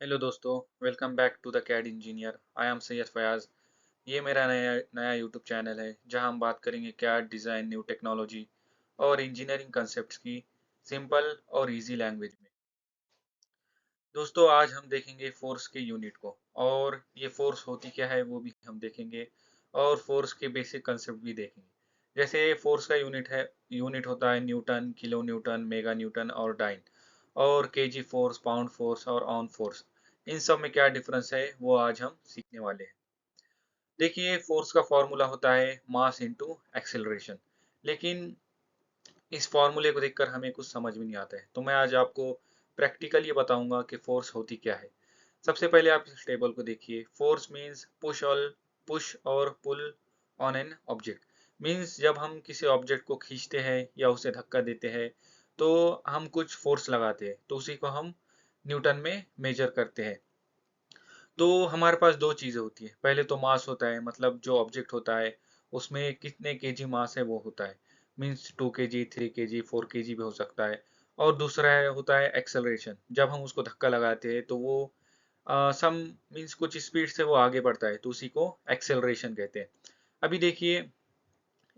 Hello दोस्तों, welcome back to the CAD engineer. I am Syed Fayaz. ये मेरा नया नया यूट्यूब चैनल है जहां हम बात करेंगे कैड डिज़ाइन, न्यू टेक्नोलॉजी और इंजीनियरिंग कंसेप्ट्स की सिंपल और इजी लैंग्वेज में। दोस्तों, आज हम देखेंगे फोर्स के यूनिट को, और ये फोर्स होती क्या है वो भी हम देखेंगे, और फोर्स के बेसिक कंसेप्ट भी देखेंगे। जैसे फोर्स का यूनिट होता है Newton, kilo Newton, mega Newton और डाइन। और केजी फोर्स, पाउंड फोर्स और ऑन फोर्स, इन सब में क्या डिफरेंस है वो आज हम सीखने वाले हैं। देखिए, फोर्स का फॉर्मूला होता है मास इनटू एक्सेलरेशन। लेकिन इस फॉर्मूले को देखकर हमें कुछ समझ में नहीं आता है, तो मैं आज आपको प्रैक्टिकली बताऊंगा कि फोर्स होती क्या है। सबसे पहले आप इस टेबल को देखिए। फोर्स मीन्स पुश और pull on an object. Means जब हम किसी ऑब्जेक्ट को खींचते हैं या उसे धक्का देते हैं तो हम कुछ फोर्स लगाते हैं, तो उसी को हम न्यूटन में मेजर करते हैं। तो हमारे पास दो चीज़ें होती है। पहले तो मास होता है, मतलब जो ऑब्जेक्ट होता है उसमें कितने केजी मास है वो होता है। मीन्स 2 केजी, 3 केजी, 4 केजी भी हो सकता है। और दूसरा होता है एक्सेलरेशन। जब हम उसको धक्का लगाते हैं तो वो सम मीन्स कुछ स्पीड से वो आगे बढ़ता है, तो उसी को एक्सेलरेशन कहते हैं। अभी देखिए,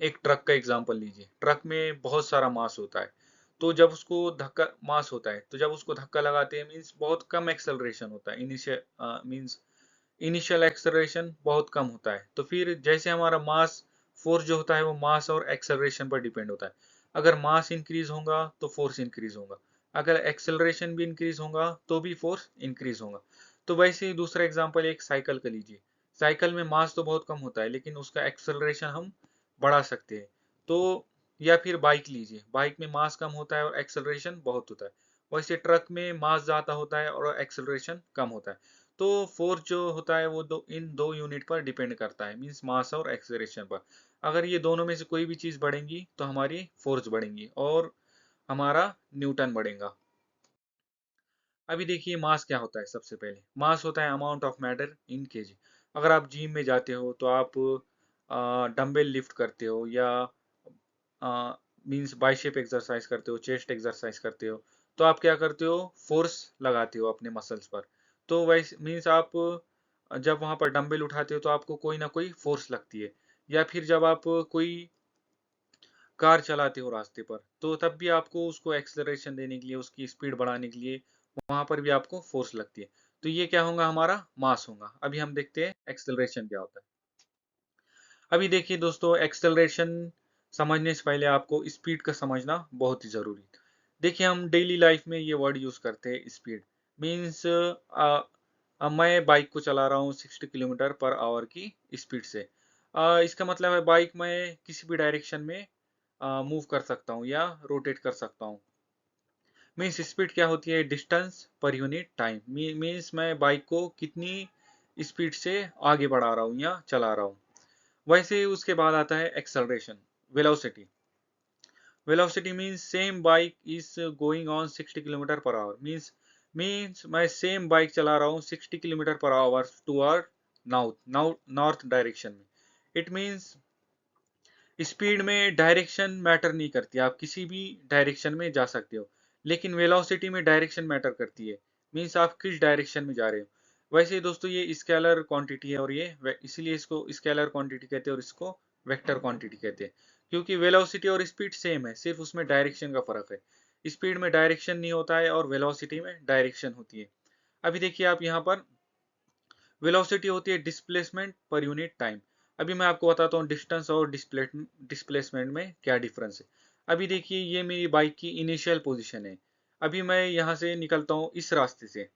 एक ट्रक का एग्जांपल लीजिए। ट्रक में बहुत सारा मास होता है, तो जब उसको धक्का मास होता है तो जब उसको धक्का लगाते हैं मीन्स बहुत कम एक्सेलरेशन होता है। इनिशियल एक्सेलरेशन बहुत कम होता है। तो फिर जैसे हमारा मास, फोर्स जो होता है वो मास और एक्सेलरेशन पर डिपेंड होता है। अगर मास इंक्रीज होगा तो फोर्स इंक्रीज होगा, अगर एक्सेलरेशन भी इंक्रीज होगा तो भी फोर्स इंक्रीज होगा। तो वैसे ही दूसरा एग्जांपल एक साइकिल का लीजिए। साइकिल में मास तो बहुत कम होता है लेकिन उसका एक्सेलरेशन हम बढ़ा सकते हैं। तो या फिर बाइक लीजिए, बाइक में मास कम होता है और एक्सेलरेशन बहुत होता है। वैसे ट्रक में मास ज़्यादा होता है और एक्सेलरेशन कम होता है। तो फोर्स जो होता है वो इन दो यूनिट पर डिपेंड करता है, मीन्स मास और एक्सेलरेशन पर। अगर ये दोनों में से कोई भी चीज़ बढ़ेगी तो हमारी फोर्स बढ़ेंगी और हमारा न्यूटन बढ़ेगा। अभी देखिए, मास क्या होता है। सबसे पहले मास होता है amount of matter in KG. अगर आप जिम में जाते हो तो आप डंबल लिफ्ट करते हो, या मीन्स बाइसेप एक्सरसाइज करते हो, चेस्ट एक्सरसाइज करते हो, तो आप क्या करते हो, फोर्स लगाते हो अपने मसल्स पर। तो वैसे मीन्स आप जब वहां पर डंबल उठाते हो तो आपको कोई ना कोई फोर्स लगती है। या फिर जब आप कोई कार चलाते हो रास्ते पर, तो तब भी आपको उसको एक्सेलरेशन देने के लिए, उसकी स्पीड बढ़ाने के लिए वहां पर भी आपको फोर्स लगती है। तो ये क्या होगा, हमारा मास होगा। अभी हम देखते हैं एक्सेलरेशन क्या होता है। अभी देखिए दोस्तों, एक्सेलरेशन समझने से पहले आपको स्पीड का समझना बहुत ही जरूरी है। देखिए, हम डेली लाइफ में ये वर्ड यूज करते हैं स्पीड। मीन्स मैं बाइक को चला रहा हूँ 60 किलोमीटर पर आवर की स्पीड से। इसका मतलब है बाइक मैं किसी भी डायरेक्शन में मूव कर सकता हूँ या रोटेट कर सकता हूँ। मीन्स स्पीड क्या होती है, distance per unit time. Means मैं बाइक को कितनी स्पीड से आगे बढ़ा रहा हूँ या चला रहा हूँ। वैसे ही उसके बाद आता है acceleration, velocity. Velocity means same bike is going on 60 kilometre per hour. Means मैं सेम बाइक चला रहा हूँ 60 kilometre per hour toward north direction में। इट मीन्स स्पीड में डायरेक्शन मैटर नहीं करती, आप किसी भी डायरेक्शन में जा सकते हो। लेकिन वेलोसिटी में डायरेक्शन मैटर करती है, मीन्स आप किस डायरेक्शन में जा रहे हो। वैसे ही दोस्तों, ये स्केलर क्वांटिटी है और ये इसीलिए इसको स्केलर क्वांटिटी कहते हैं और इसको वेक्टर क्वांटिटी कहते हैं। क्योंकि वेलोसिटी और स्पीड सेम है, सिर्फ उसमें डायरेक्शन का फर्क है। स्पीड में डायरेक्शन नहीं होता है और वेलोसिटी में डायरेक्शन होती है। अभी देखिए, आप यहाँ पर वेलोसिटी होती है डिस्प्लेसमेंट पर यूनिट टाइम। अभी मैं आपको बताता हूँ डिस्टेंस और डिस्प्लेसमेंट में क्या डिफरेंस है। अभी देखिए, ये मेरी बाइक की इनिशियल पोजीशन है। अभी मैं यहाँ से निकलता हूँ इस रास्ते से।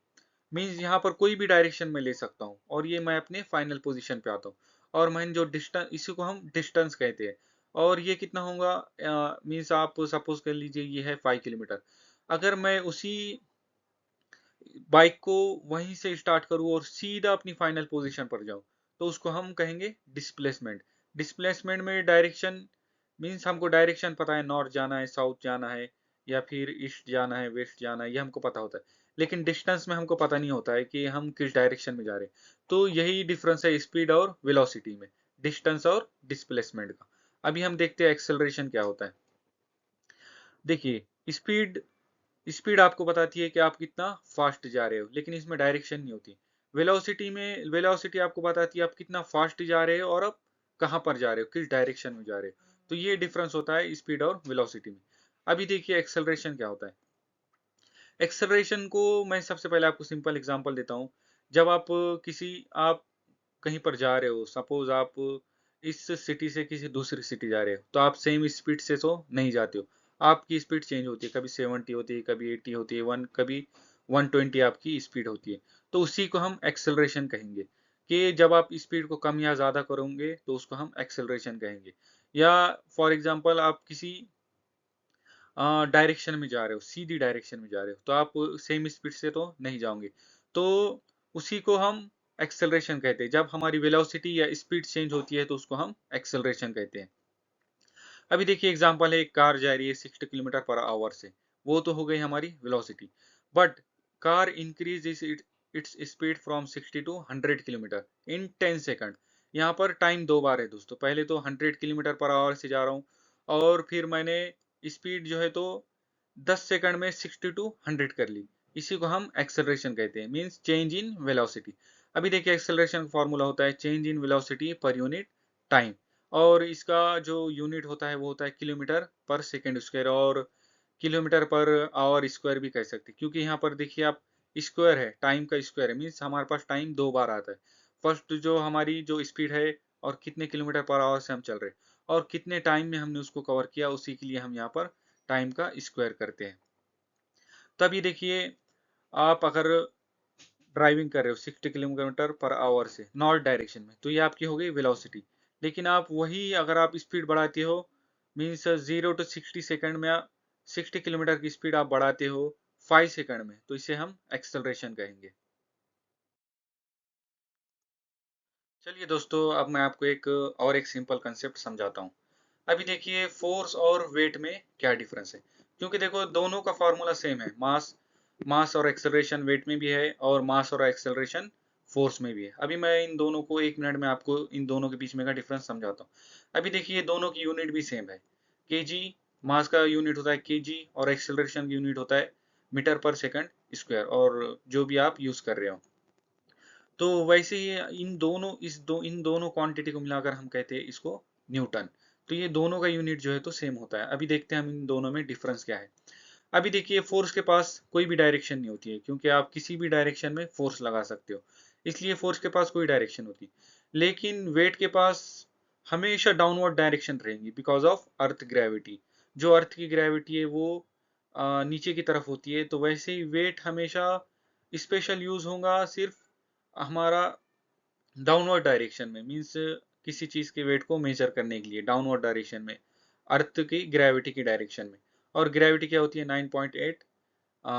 मीन्स यहाँ पर कोई भी डायरेक्शन में ले सकता हूँ और ये मैं अपने फाइनल पोजीशन पे आता हूँ। और मैं जो डिस्टेंस, इसी को हम डिस्टेंस कहते हैं। और ये कितना होगा, मीन्स आप सपोज कर लीजिए ये है 5 किलोमीटर। अगर मैं उसी बाइक को वहीं से स्टार्ट करूँ और सीधा अपनी फाइनल पोजीशन पर जाऊँ, तो उसको हम कहेंगे डिस्प्लेसमेंट। डिस्प्लेसमेंट में डायरेक्शन, मीन्स हमको डायरेक्शन पता है, नॉर्थ जाना है, साउथ जाना है, या फिर ईस्ट जाना है, वेस्ट जाना है, ये हमको पता होता है। लेकिन डिस्टेंस में हमको पता नहीं होता है कि हम किस डायरेक्शन में जा रहे हैं। तो यही डिफरेंस है स्पीड और वेलोसिटी में, डिस्टेंस और डिस्प्लेसमेंट का। अभी हम देखते हैं एक्सेलरेशन क्या होता है। देखिए, स्पीड स्पीड आपको बताती है कि आप कितना फास्ट जा रहे हो, लेकिन इसमें डायरेक्शन नहीं होती। वेलोसिटी आपको बताती है आप कितना फास्ट जा रहे हो और आप कहाँ पर जा रहे हो, किस डायरेक्शन में जा रहे हो। तो ये डिफरेंस होता है स्पीड और वेलोसिटी में। अभी देखिए एक्सेलरेशन क्या होता है। एक्सेलरेशन को मैं सबसे पहले आपको सिंपल एग्जांपल देता हूँ। जब आप कहीं पर जा रहे हो, सपोज आप इस सिटी से किसी दूसरी सिटी जा रहे हो, तो आप सेम स्पीड से तो नहीं जाते हो। आपकी स्पीड चेंज होती है, कभी 70 होती है, कभी 80 होती है, कभी 120 आपकी स्पीड होती है। तो उसी को हम एक्सेलरेशन कहेंगे, कि जब आप स्पीड को कम या ज़्यादा करोगे तो उसको हम एक्सेलरेशन कहेंगे। या फॉर एग्जांपल आप किसी डायरेक्शन में जा रहे हो, सीधी डायरेक्शन में जा रहे हो, तो आप सेम स्पीड से तो नहीं जाओगे। तो उसी को हम एक्सेलरेशन कहते हैं। जब हमारी वेलोसिटी या स्पीड चेंज होती है तो उसको हम एक्सेलरेशन कहते हैं। अभी देखिए एग्जांपल है, एक कार जा रही है 60 किलोमीटर पर आवर से, वो तो हो गई हमारी velocity. But car increase its speed from 60 to 100 kilometre in 10 second. यहाँ पर टाइम दो बार है दोस्तों, पहले तो 100 किलोमीटर पर आवर से जा रहा हूँ, और फिर मैंने स्पीड जो है तो 10 सेकंड में 60 टू 100 कर ली। इसी को हम एक्सेलरेशन कहते हैं, मींस चेंज इन वेलोसिटी। अभी देखिए एक्सेलरेशन का फॉर्मूला होता है change in velocity per unit time, और इसका जो यूनिट होता है वो होता है किलोमीटर पर सेकेंड स्क्वायर, और किलोमीटर पर आवर स्क्वायर भी कह सकते हैं, क्योंकि यहाँ पर देखिए आप स्क्वायर है, टाइम का स्क्वायर है, मीन्स हमारे पास टाइम दो बार आता है। फर्स्ट जो हमारी जो स्पीड है और कितने किलोमीटर पर आवर से हम चल रहे हैं, और कितने टाइम में हमने उसको कवर किया, उसी के लिए हम यहाँ पर टाइम का स्क्वायर करते हैं। तब ये देखिए, आप अगर ड्राइविंग कर रहे हो 60 किलोमीटर पर आवर से नॉर्थ डायरेक्शन में, तो ये आपकी हो गई वेलोसिटी। लेकिन आप वही अगर आप स्पीड बढ़ाते हो, मीन्स 0 to 60 सेकंड में 60 किलोमीटर की स्पीड आप बढ़ाते हो 5 सेकंड में, तो इसे हम एक्सेलरेशन कहेंगे। चलिए दोस्तों, अब मैं आपको एक सिंपल कंसेप्ट समझाता हूँ। अभी देखिए फोर्स और वेट में क्या डिफरेंस है, क्योंकि देखो दोनों का फॉर्मूला सेम है। मास मास और एक्सेलरेशन वेट में भी है, और मास और एक्सेलरेशन फोर्स में भी है। अभी मैं इन दोनों को 1 मिनट में आपको इन दोनों के बीच में का डिफरेंस समझाता हूँ। अभी देखिए दोनों की यूनिट भी सेम है, केजी। मास का यूनिट होता है केजी, और एक्सेलरेशन की यूनिट होता है मीटर पर सेकंड स्क्वायर, और जो भी आप यूज कर रहे हो। तो वैसे ही इन दोनों क्वांटिटी को मिलाकर हम कहते हैं इसको न्यूटन। तो ये दोनों का यूनिट जो है तो सेम होता है। अभी देखते हैं हम इन दोनों में डिफरेंस क्या है। अभी देखिए फोर्स के पास कोई भी डायरेक्शन नहीं होती है, क्योंकि आप किसी भी डायरेक्शन में फोर्स लगा सकते हो, इसलिए फोर्स के पास कोई डायरेक्शन होती। लेकिन वेट के पास हमेशा डाउनवर्ड डायरेक्शन रहेंगी, बिकॉज ऑफ अर्थ ग्रेविटी। जो अर्थ की ग्रेविटी है वो नीचे की तरफ होती है, तो वैसे ही वेट हमेशा स्पेशल यूज होगा सिर्फ हमारा डाउनवर्ड डायरेक्शन में, मीन्स किसी चीज के वेट को मेजर करने के लिए डाउनवर्ड डायरेक्शन में, अर्थ की ग्रेविटी की डायरेक्शन में। और ग्रेविटी क्या होती है 9.8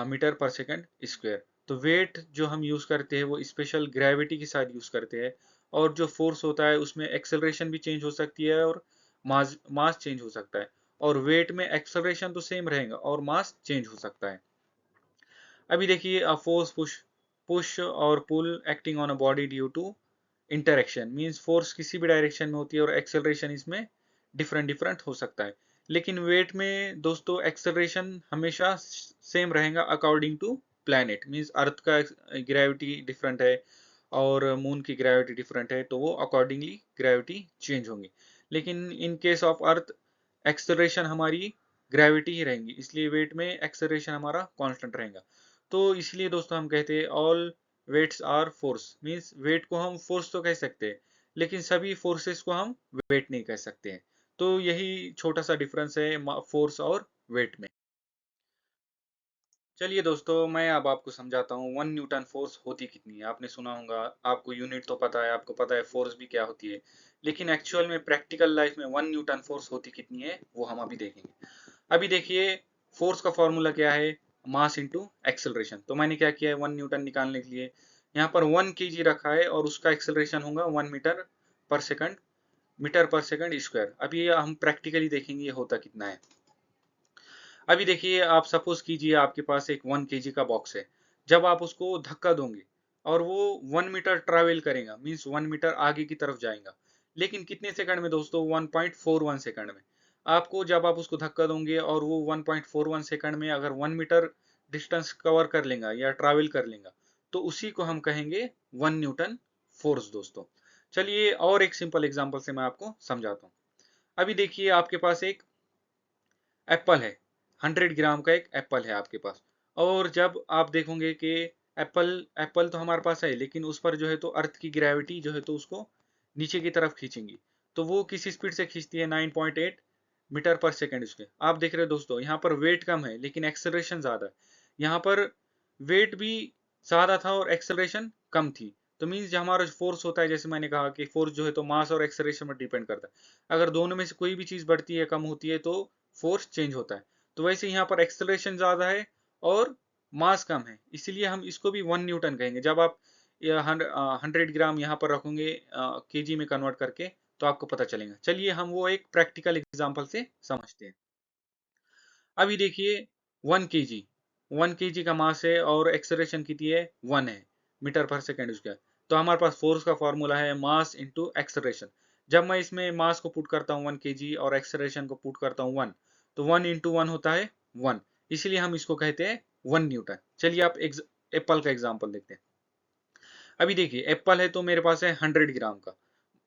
मीटर पर सेकंड स्क्वायर। तो वेट जो हम यूज करते हैं वो स्पेशल ग्रेविटी के साथ यूज करते हैं। और जो फोर्स होता है उसमें एक्सेलरेशन भी चेंज हो सकती है, और मास मास चेंज हो सकता है। और वेट में एक्सेलरेशन तो सेम रहेगा और मास चेंज हो सकता है। अभी देखिए फोर्स पुश पुश और pull acting on a body due to interaction, means force किसी भी डायरेक्शन में होती है और एक्सेलरेशन इसमें डिफरेंट डिफरेंट हो सकता है। लेकिन वेट में दोस्तों एक्सेलरेशन हमेशा सेम रहेगा अकॉर्डिंग टू प्लैनेट, मींस अर्थ का ग्रेविटी डिफरेंट है और मून की ग्रेविटी डिफरेंट है, तो वो अकॉर्डिंगली ग्रेविटी चेंज होंगी। लेकिन in case of earth acceleration हमारी ग्रेविटी ही रहेंगी, इसलिए वेट में एक्सेलरेशन हमारा कांस्टेंट रहेगा। तो इसलिए दोस्तों हम कहते हैं all weights are force, means weight को हम फोर्स तो कह सकते हैं, लेकिन सभी फोर्सेस को हम वेट नहीं कह सकते हैं। तो यही छोटा सा डिफरेंस है फोर्स और वेट में। चलिए दोस्तों, मैं अब आपको समझाता हूँ 1 न्यूटन फोर्स होती कितनी है। आपने सुना होगा, आपको यूनिट तो पता है, आपको पता है फोर्स भी क्या होती है, लेकिन एक्चुअल में प्रैक्टिकल लाइफ में 1 न्यूटन फोर्स होती कितनी है वो हम अभी देखेंगे। अभी देखिए फोर्स का फॉर्मूला क्या है, मास इंटू एक्सेलरेशन। तो मैंने क्या किया है 1 न्यूटन निकालने के लिए यहाँ पर 1 kg रखा है, और उसका एक्सेलरेशन होगा 1 मीटर पर सेकंड स्क्वायर। अभी ये हम प्रैक्टिकली देखेंगे ये होता कितना है। अभी देखिए आप सपोज कीजिए आपके पास एक 1 kg का बॉक्स है। जब आप उसको धक्का दोगे और वो 1 मीटर ट्रेवल करेगा, मीन्स 1 मीटर आगे की तरफ जाएगा, लेकिन कितने सेकंड में दोस्तों, 1.41 सेकंड में। आपको जब आप उसको धक्का दोगे और वो 1.41 सेकंड में अगर 1 मीटर डिस्टेंस कवर कर लेगा या ट्रैवल कर लेगा, तो उसी को हम कहेंगे 1 न्यूटन फोर्स दोस्तों। चलिए और एक सिंपल एग्जांपल से मैं आपको समझाता हूँ। अभी देखिए आपके पास एक एप्पल है, 100 ग्राम का एक एप्पल है आपके पास, और जब आप देखोगे कि एप्पल एप्पल तो हमारे पास है, लेकिन उस पर जो है तो अर्थ की ग्रेविटी जो है तो उसको नीचे की तरफ खींचेंगी। तो वो किस स्पीड से खींचती है? 9.8 मीटर पर सेकेंड उसके। आप देख रहे हो दोस्तों, यहाँ पर वेट कम है लेकिन एक्सेलरेशन ज्यादा है। यहाँ पर वेट भी ज्यादा था और एक्सेलरेशन कम थी। तो मीन्स जो हमारा फोर्स होता है, जैसे मैंने कहा कि फोर्स जो है तो मास और एक्सेलरेशन पर डिपेंड करता है। अगर दोनों में से कोई भी चीज बढ़ती है कम होती है तो फोर्स चेंज होता है। तो वैसे यहाँ पर एक्सेलरेशन ज्यादा है और मास कम है, इसलिए हम इसको भी 1 न्यूटन कहेंगे। जब आप 100 ग्राम यहाँ पर रखोगे केजी में कन्वर्ट करके, तो आपको पता चलेगा। चलिए हम वो एक प्रैक्टिकल एग्जांपल से समझते हैं। अभी देखिए 1 केजी, 1 केजी का मास है और एक्सेलरेशन कितनी है? 1 है मीटर पर सेकेंड स्क्वायर। तो हमारे पास फोर्स का फॉर्मूला है मास इंटू एक्सेलरेशन। जब मैं इसमें मास को पुट करता हूँ 1 केजी और एक्सेलरेशन को पुट करता हूँ 1, तो 1 इंटू 1 होता है 1, इसलिए हम इसको कहते हैं 1 न्यूटन। चलिए आप एप्पल का एग्जाम्पल देखते हैं। अभी देखिए एप्पल है तो मेरे पास है 100 ग्राम का,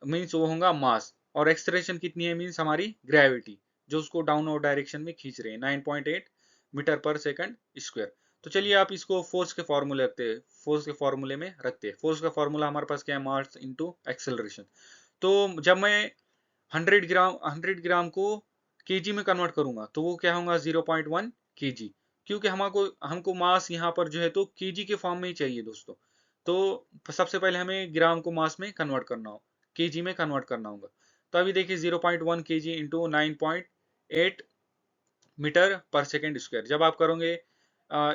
मीन्स वो होगा मास, और एक्सेलरेशन कितनी है? मीन्स हमारी ग्रेविटी जो उसको डाउनवर्ड डायरेक्शन में खींच रहे हैं, 9.8 मीटर पर सेकंड स्क्वायर। तो चलिए आप इसको फोर्स के फॉर्मूले रखते हैं, फोर्स के फॉर्मूले में रखते हैं। फोर्स का फॉर्मूला हमारे पास क्या है? Mass into acceleration. तो जब मैं 100 ग्राम को केजी में कन्वर्ट करूंगा तो वो क्या होगा? 0.1 केजी, क्योंकि हमको हमको मास यहाँ पर जो है तो केजी के फॉर्म में ही चाहिए दोस्तों। तो सबसे पहले हमें ग्राम को मास में कन्वर्ट करना हो, केजी में कन्वर्ट करना होगा। तो अभी देखिए 0.1 केजी इंटू 9.8 मीटर पर सेकेंड स्क्वायर, जब आप करोगे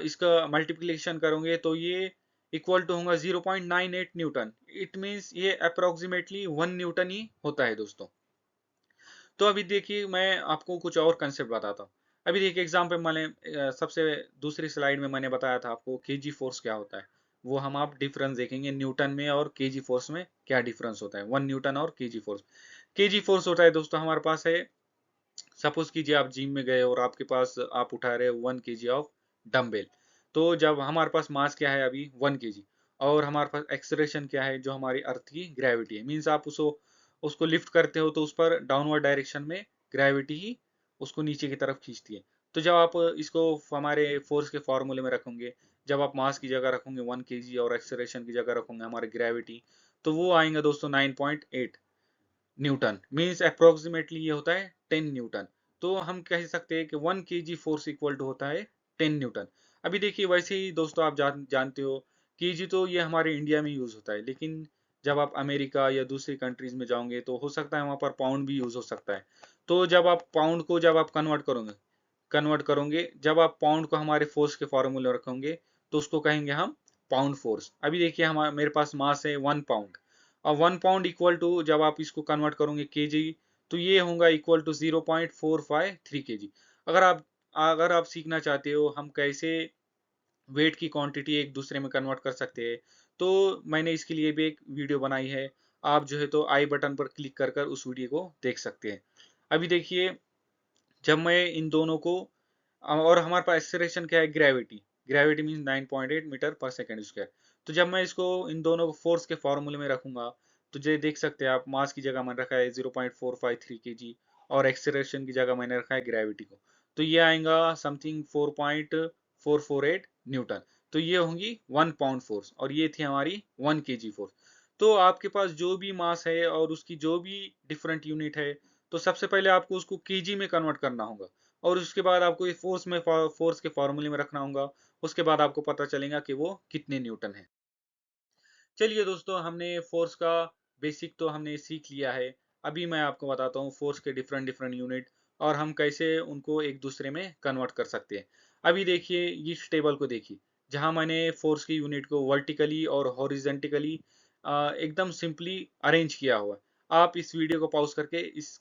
इसका मल्टीप्लिकेशन करोगे तो ये इक्वल टू होगा 0.98 न्यूटन। इट मीन्स ये अप्रोक्सीमेटली 1 न्यूटन ही होता है दोस्तों। तो अभी देखिए मैं आपको कुछ और कंसेप्ट बताता हूँ। अभी देखिए एग्जाम्पल मैंने सबसे दूसरी स्लाइड में मैंने बताया था आपको केजी फोर्स क्या होता है। वो हम आप डिफरेंस देखेंगे न्यूटन में और केजी फोर्स में क्या डिफरेंस होता है, 1 न्यूटन और केजी फोर्स। केजी फोर्स होता है दोस्तों हमारे पास है, सपोज कीजिए आप जिम में गए और आपके पास आप उठा रहे 1 केजी ऑफ डम्बेल। तो जब हमारे पास मास क्या है अभी? 1 केजी, और हमारे पास एक्सेलरेशन क्या है? जो हमारी अर्थ की ग्रेविटी है। मीन्स आप उसको उसको लिफ्ट करते हो तो उस पर डाउनवर्ड डायरेक्शन में ग्रेविटी ही उसको नीचे की तरफ खींचती है। तो जब आप इसको हमारे फोर्स के फॉर्मूले में रखोगे, जब आप मास की जगह रखोगे 1 केजी और एक्सेलरेशन की जगह रखोगे हमारे ग्रेविटी, तो वो आएंगे दोस्तों 9.8 न्यूटन। मीन्स अप्रोक्सीमेटली ये होता है 10 न्यूटन। तो हम कह सकते हैं कि 1 केजी फोर्स इक्वल टू होता है 10 न्यूटन। अभी देखिए वैसे ही दोस्तों आप जानते हो केजी तो ये हमारे इंडिया में यूज होता है, लेकिन जब आप अमेरिका या दूसरी कंट्रीज में जाओगे तो हो सकता है वहां पर पाउंड भी यूज हो सकता है। तो जब आप पाउंड को जब आप कन्वर्ट करोगे, जब आप पाउंड को हमारे फोर्स के फॉर्मूले रखोगे तो उसको कहेंगे हम पाउंड फोर्स। अभी देखिए हमारे मेरे पास मास है 1 पाउंड, और 1 पाउंड इक्वल टू जब आप इसको कन्वर्ट करोगे केजी, तो ये होगा इक्वल टू 0.453 केजी। अगर आप सीखना चाहते हो हम कैसे वेट की क्वांटिटी एक दूसरे में कन्वर्ट कर सकते हैं, तो मैंने इसके लिए भी एक वीडियो बनाई है। आप जो है तो आई बटन पर क्लिक कर कर उस वीडियो को देख सकते हैं। अभी देखिए जब मैं इन दोनों को और हमारे पास एक्सेलरेशन क्या है? ग्रेविटी। ग्रेविटी मीन 9.8 मीटर पर सेकेंड स्क्वायर। तो जब मैं इसको इन दोनों को फोर्स के फॉर्मूले में रखूंगा तो जो देख सकते हैं आप, मास की जगह मैंने रखा है 0.453 केजी और एक्सेलरेशन की जगह मैंने रखा है ग्रेविटी को, तो ये आएगा समथिंग 4.448 न्यूटन। तो ये होंगी 1 पाउंड फोर्स और ये थी हमारी 1 केजी फोर्स। तो आपके पास जो भी मास है और उसकी जो भी डिफरेंट यूनिट है, तो सबसे पहले आपको उसको केजी में कन्वर्ट करना होगा, और उसके बाद आपको ये फोर्स के फॉर्मूले में रखना होगा। उसके बाद आपको पता चलेगा कि वो कितने न्यूटन है। चलिए दोस्तों हमने फोर्स का बेसिक तो हमने सीख लिया है। अभी मैं आपको बताता हूँ फोर्स के डिफरेंट डिफरेंट यूनिट और हम कैसे उनको एक दूसरे में कन्वर्ट कर सकते हैं। अभी देखिए इस टेबल को देखिए, जहां मैंने फोर्स की यूनिट को वर्टिकली और हॉरिजेंटली एकदम सिंपली अरेंज किया हुआ है। आप इस वीडियो को पॉज करके इस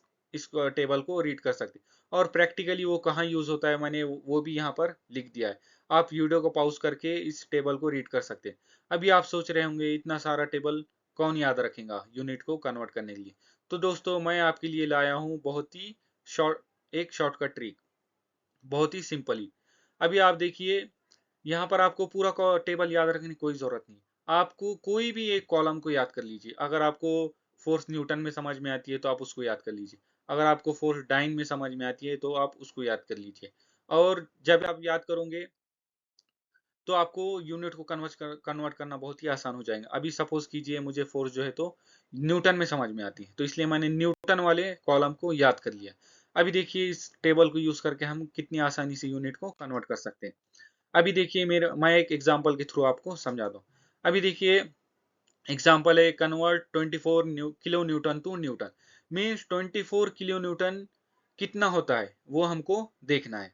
टेबल को रीड कर सकते हैं, और प्रैक्टिकली वो कहाँ यूज होता है मैंने वो भी यहाँ पर लिख दिया है। आप वीडियो को पॉज करके इस टेबल को रीड कर सकते हैं। अभी आप सोच रहे होंगे इतना सारा टेबल कौन याद रखेगा यूनिट को कन्वर्ट करने के लिए। तो दोस्तों मैं आपके लिए लाया हूँ बहुत ही शॉर्टकट ट्रिक, बहुत ही सिंपली। अभी आप देखिए यहाँ पर आपको पूरा टेबल याद रखने की कोई जरूरत नहीं। आपको कोई भी एक कॉलम को याद कर लीजिए। अगर आपको फोर्स न्यूटन में समझ में आती है तो आप उसको याद कर लीजिए। अगर आपको फोर्स डाइन में समझ में आती है तो आप उसको याद कर लीजिए। और जब आप याद करोगे तो आपको यूनिट को कन्वर्ट करना बहुत ही आसान हो जाएगा। अभी सपोज कीजिए मुझे फोर्स जो है तो न्यूटन में समझ में आती है, तो इसलिए मैंने न्यूटन वाले कॉलम को याद कर लिया। अभी देखिए इस टेबल को यूज करके हम कितनी आसानी से यूनिट को कन्वर्ट कर सकते हैं। अभी देखिए मेरा मैं एक एग्जांपल के थ्रू आपको समझा दूं। अभी देखिए एग्जांपल है convert 24 kilo newton to newton. Means 24 kilo newton कितना होता है वो हमको देखना है।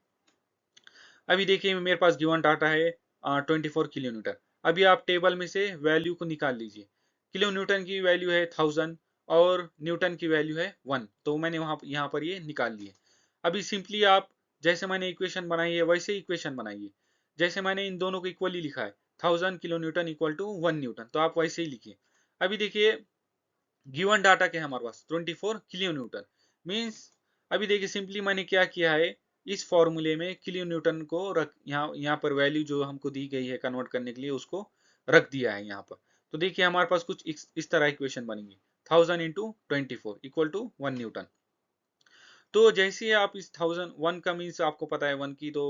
अभी देखिए मेरे पास गिवन डाटा है 24 किलो न्यूटन। अभी आप टेबल में से वैल्यू को निकाल लीजिए। किलो न्यूटन की वैल्यू है 1000 और न्यूटन की वैल्यू है 1, तो मैंने वहां यहाँ पर ये निकाल लिए। अभी सिंपली आप जैसे मैंने इक्वेशन बनाई है वैसे इक्वेशन बनाइए। जैसे मैंने इन दोनों को इक्वली लिखा है 1000 kilo newton equal to 1 newton, तो आप वैसे ही लिखिए। अभी देखिए गिवन डाटा क्या है हमारे पास 24 किलो न्यूटन। मीन्स अभी देखिए सिंपली मैंने क्या किया है, इस फॉर्मूले में किलो न्यूटन को रख यहाँ पर वैल्यू जो हमको दी गई है कन्वर्ट करने के लिए उसको रख दिया है यहाँ पर। तो देखिए हमारे पास कुछ इस तरह इक्वेशन बनेंगे 1000 इंटू 24 इक्वल टू 1 न्यूटन। तो जैसे ही आप इस 1001 का मीन्स आपको पता है 1 की तो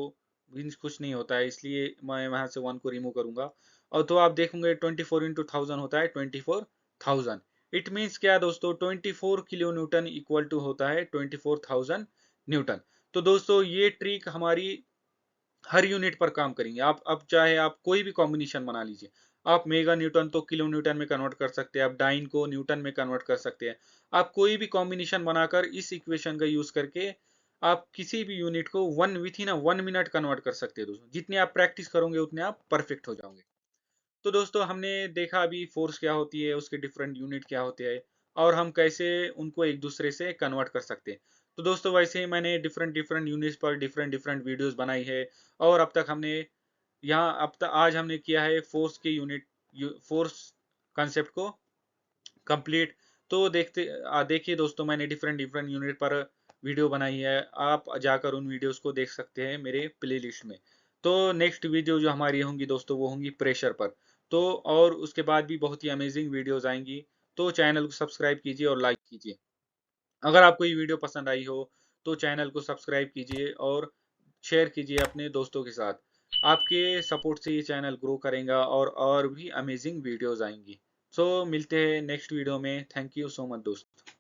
मीन्स कुछ नहीं होता है, इसलिए मैं वहां से 1 को रिमूव करूंगा। और तो आप देखोगे 24 इंटू 1000 होता है 24,000। इट मीन्स क्या दोस्तों 24 किलो न्यूटन इक्वल टू होता है 24,000 न्यूटन। तो दोस्तों ये ट्रिक हमारी हर यूनिट पर काम करेंगे। आप अब चाहे आप कोई भी कॉम्बिनेशन बना लीजिए। आप मेगा न्यूटन तो किलो न्यूटन में कन्वर्ट कर सकते हैं, आप डाइन को न्यूटन में कन्वर्ट कर सकते हैं। आप कोई भी कॉम्बिनेशन बनाकर इस इक्वेशन का यूज करके आप किसी भी यूनिट को one with in 1 minute convert कर सकते हैं दोस्तों। जितनी आप प्रैक्टिस करोगे उतने आप परफेक्ट हो जाओगे। तो दोस्तों हमने देखा अभी फोर्स क्या होती है, उसके डिफरेंट यूनिट क्या होते हैं और हम कैसे उनको एक दूसरे से कन्वर्ट कर सकते हैं। तो दोस्तों वैसे ही मैंने डिफरेंट डिफरेंट यूनिट्स पर डिफरेंट डिफरेंट वीडियोस बनाई है। और अब तक हमने यहाँ अब तक आज हमने किया है फोर्स के यूनिट फोर्स कंसेप्ट को कंप्लीट। तो देखिए दोस्तों मैंने डिफरेंट डिफरेंट यूनिट पर वीडियो बनाई है। आप जाकर उन वीडियोस को देख सकते हैं मेरे प्लेलिस्ट में। तो नेक्स्ट वीडियो जो हमारी होंगी दोस्तों वो होंगी प्रेशर पर। तो और उसके बाद भी बहुत ही अमेजिंग वीडियोस आएंगी। तो चैनल को सब्सक्राइब कीजिए और लाइक कीजिए। अगर आपको ये वीडियो पसंद आई हो तो चैनल को सब्सक्राइब कीजिए और शेयर कीजिए अपने दोस्तों के साथ। आपके सपोर्ट से ये चैनल ग्रो करेगा और भी अमेजिंग वीडियोस आएंगी। सो मिलते हैं नेक्स्ट वीडियो में। थैंक यू सो मच दोस्तों।